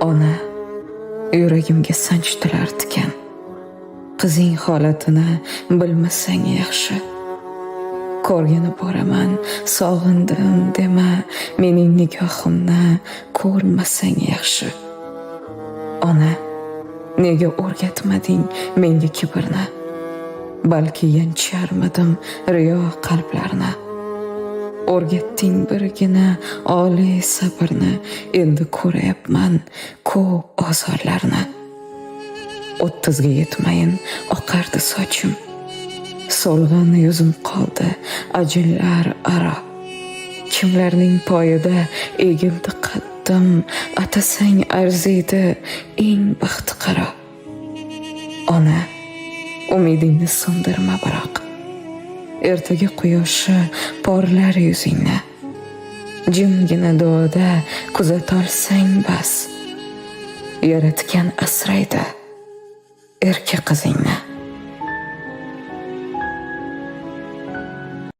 Ona, yuragimga sanchdilar tikan. Qizing holatini bilmasang yaxshi. Ko'rgani boraman, sog'indim dema, mening nigohimni ko'rmasang yaxshi. Ona, nega o'rgatmading menga kibrni? Balki yancharmidim riyo qalblarni. O'rgatding birgina oliy sabrni, endi ko'rayapman ko'p ozorlarni. 30ga yetmayin oqardi sochim, so'lg'in yuzim qoldi ajinlar aro. Kimlarning poyida egildi qaddim, atasang arziydi eng baxti qaro. Ona, umidingni so'ndirma biroq. Ertaga quyoshi porlar yuzingni. Jimgina duoda kuzatolsang bas. Yaratgan asraydi erka qizingni.